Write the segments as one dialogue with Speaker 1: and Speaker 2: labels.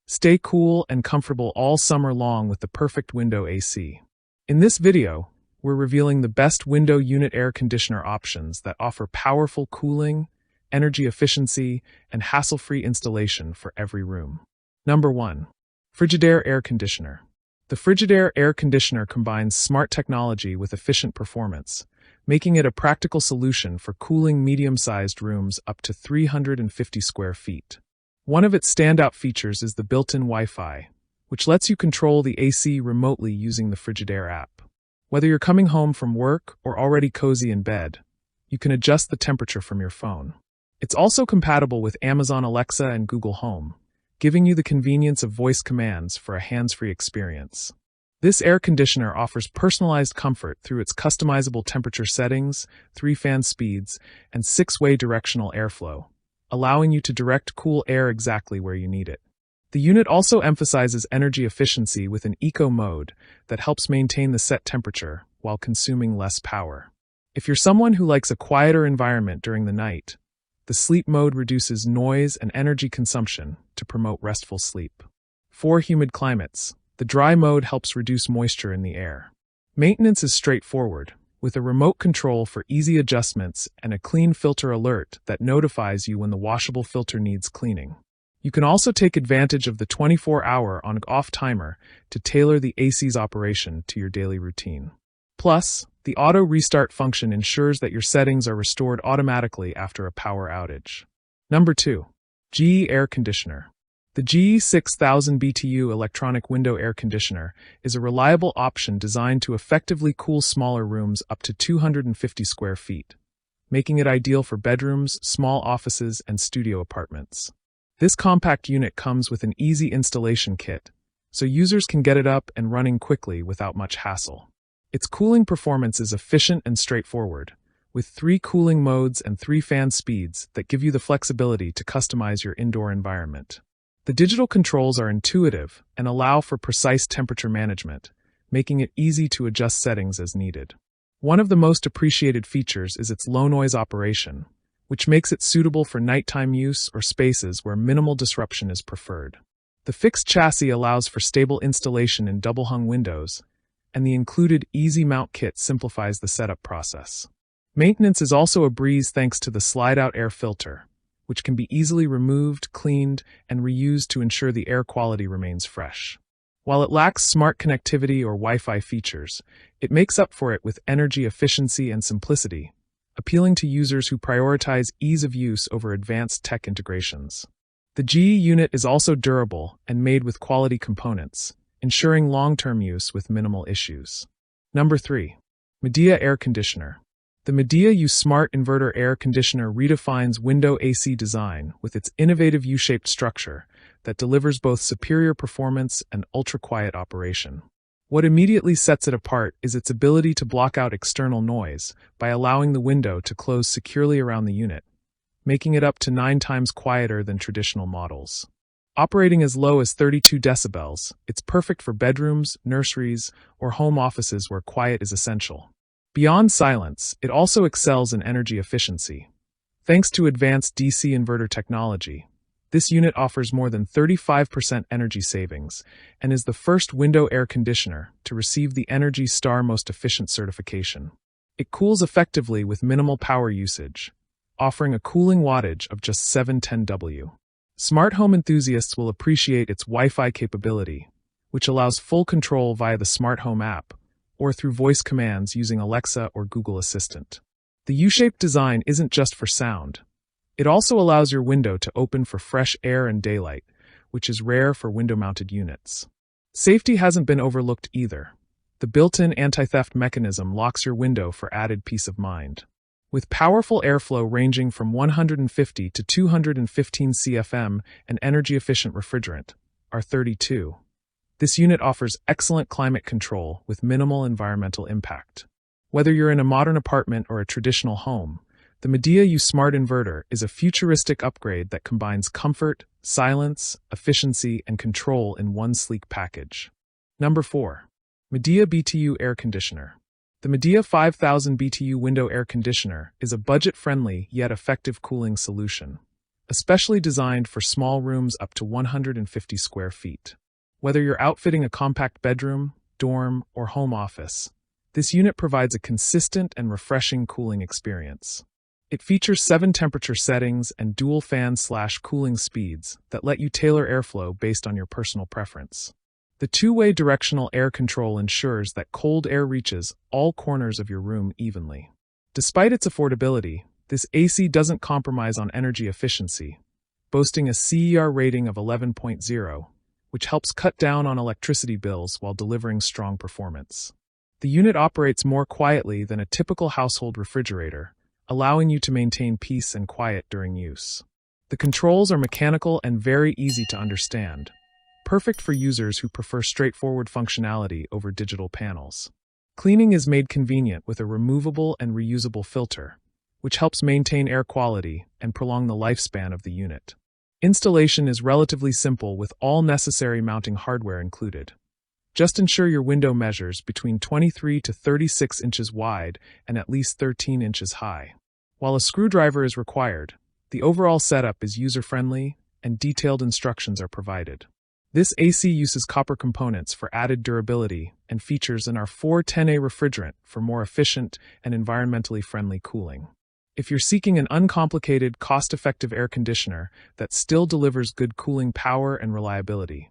Speaker 1: Stay cool and comfortable all summer long with the perfect window AC. In this video, we're revealing the best window unit air conditioner options that offer powerful cooling, energy efficiency, and hassle-free installation for every room. Number 1. Frigidaire Air Conditioner. The Frigidaire Air Conditioner combines smart technology with efficient performance, making it a practical solution for cooling medium-sized rooms up to 350 square feet. One of its standout features is the built-in Wi-Fi, which lets you control the AC remotely using the Frigidaire app. Whether you're coming home from work or already cozy in bed, you can adjust the temperature from your phone. It's also compatible with Amazon Alexa and Google Home, giving you the convenience of voice commands for a hands-free experience. This air conditioner offers personalized comfort through its customizable temperature settings, 3 fan speeds, and 6-way directional airflow, allowing you to direct cool air exactly where you need it. The unit also emphasizes energy efficiency with an eco mode that helps maintain the set temperature while consuming less power. If you're someone who likes a quieter environment during the night, the sleep mode reduces noise and energy consumption to promote restful sleep. For humid climates, the dry mode helps reduce moisture in the air. Maintenance is straightforward, with a remote control for easy adjustments and a clean filter alert that notifies you when the washable filter needs cleaning. You can also take advantage of the 24-hour on-off timer to tailor the AC's operation to your daily routine. Plus, the auto restart function ensures that your settings are restored automatically after a power outage. Number 2. GE Air Conditioner. The GE 6000 BTU electronic window air conditioner is a reliable option designed to effectively cool smaller rooms up to 250 square feet, making it ideal for bedrooms, small offices, and studio apartments. This compact unit comes with an easy installation kit, so users can get it up and running quickly without much hassle. Its cooling performance is efficient and straightforward, with 3 cooling modes and 3 fan speeds that give you the flexibility to customize your indoor environment. The digital controls are intuitive and allow for precise temperature management, making it easy to adjust settings as needed. One of the most appreciated features is its low-noise operation, which makes it suitable for nighttime use or spaces where minimal disruption is preferred. The fixed chassis allows for stable installation in double-hung windows, and the included easy mount kit simplifies the setup process. Maintenance is also a breeze thanks to the slide-out air filter, which can be easily removed, cleaned, and reused to ensure the air quality remains fresh. While it lacks smart connectivity or Wi-Fi features, it makes up for it with energy efficiency and simplicity, appealing to users who prioritize ease of use over advanced tech integrations. The GE unit is also durable and made with quality components, ensuring long-term use with minimal issues. Number 3. Midea Air Conditioner. The Midea U Smart Inverter Air Conditioner redefines window AC design with its innovative U-shaped structure that delivers both superior performance and ultra-quiet operation. What immediately sets it apart is its ability to block out external noise by allowing the window to close securely around the unit, making it up to 9 times quieter than traditional models. Operating as low as 32 decibels, it's perfect for bedrooms, nurseries, or home offices where quiet is essential. Beyond silence, it also excels in energy efficiency. Thanks to advanced DC inverter technology, this unit offers more than 35% energy savings and is the first window air conditioner to receive the Energy Star Most Efficient certification. It cools effectively with minimal power usage, offering a cooling wattage of just 710 W. Smart home enthusiasts will appreciate its Wi-Fi capability, which allows full control via the Smart Home app or through voice commands using Alexa or Google Assistant. The U-shaped design isn't just for sound. It also allows your window to open for fresh air and daylight, which is rare for window-mounted units. Safety hasn't been overlooked either. The built-in anti-theft mechanism locks your window for added peace of mind. With powerful airflow ranging from 150 to 215 CFM and energy-efficient refrigerant, R32, this unit offers excellent climate control with minimal environmental impact. Whether you're in a modern apartment or a traditional home, the Midea U Smart Inverter is a futuristic upgrade that combines comfort, silence, efficiency, and control in one sleek package. Number 4. Midea BTU Air Conditioner. The Midea 5000 BTU window air conditioner is a budget-friendly yet effective cooling solution. especially designed for small rooms up to 150 square feet. Whether you're outfitting a compact bedroom, dorm, or home office, this unit provides a consistent and refreshing cooling experience. It features 7 temperature settings and dual fan/cooling speeds that let you tailor airflow based on your personal preference. The two-way directional air control ensures that cold air reaches all corners of your room evenly. Despite its affordability, this AC doesn't compromise on energy efficiency, boasting a CER rating of 11.0, which helps cut down on electricity bills while delivering strong performance. The unit operates more quietly than a typical household refrigerator, allowing you to maintain peace and quiet during use. The controls are mechanical and very easy to understand, perfect for users who prefer straightforward functionality over digital panels. Cleaning is made convenient with a removable and reusable filter, which helps maintain air quality and prolong the lifespan of the unit. Installation is relatively simple with all necessary mounting hardware included. Just ensure your window measures between 23 to 36 inches wide and at least 13 inches high. While a screwdriver is required, the overall setup is user-friendly and detailed instructions are provided. This AC uses copper components for added durability and features an R410A refrigerant for more efficient and environmentally friendly cooling. If you're seeking an uncomplicated, cost-effective air conditioner that still delivers good cooling power and reliability,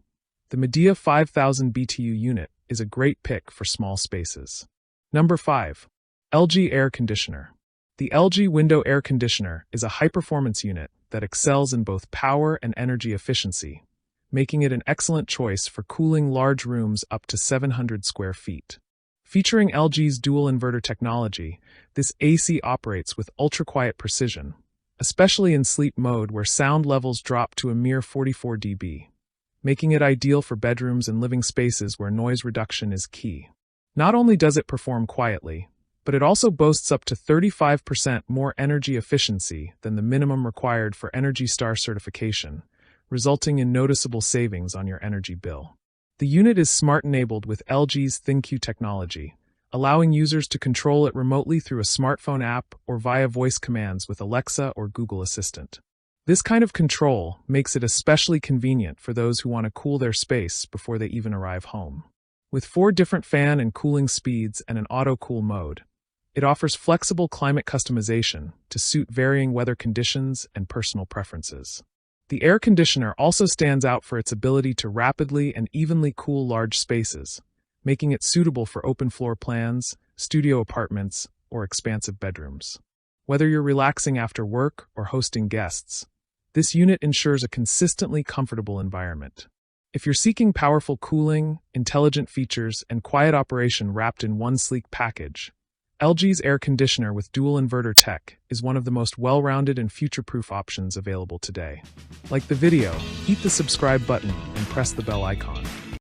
Speaker 1: the Midea 5000 BTU unit is a great pick for small spaces. Number 5. LG Air Conditioner. The LG Window Air Conditioner is a high-performance unit that excels in both power and energy efficiency, making it an excellent choice for cooling large rooms up to 700 square feet. Featuring LG's dual inverter technology, this AC operates with ultra-quiet precision, especially in sleep mode where sound levels drop to a mere 44 dB, making it ideal for bedrooms and living spaces where noise reduction is key. Not only does it perform quietly, but it also boasts up to 35% more energy efficiency than the minimum required for Energy Star certification, resulting in noticeable savings on your energy bill. The unit is smart-enabled with LG's ThinQ technology, allowing users to control it remotely through a smartphone app or via voice commands with Alexa or Google Assistant. This kind of control makes it especially convenient for those who want to cool their space before they even arrive home. With 4 different fan and cooling speeds and an auto-cool mode, it offers flexible climate customization to suit varying weather conditions and personal preferences. The air conditioner also stands out for its ability to rapidly and evenly cool large spaces, making it suitable for open floor plans, studio apartments, or expansive bedrooms. Whether you're relaxing after work or hosting guests, this unit ensures a consistently comfortable environment. If you're seeking powerful cooling, intelligent features, and quiet operation wrapped in one sleek package, LG's air conditioner with dual inverter tech is one of the most well-rounded and future-proof options available today. Like the video, hit the subscribe button and press the bell icon.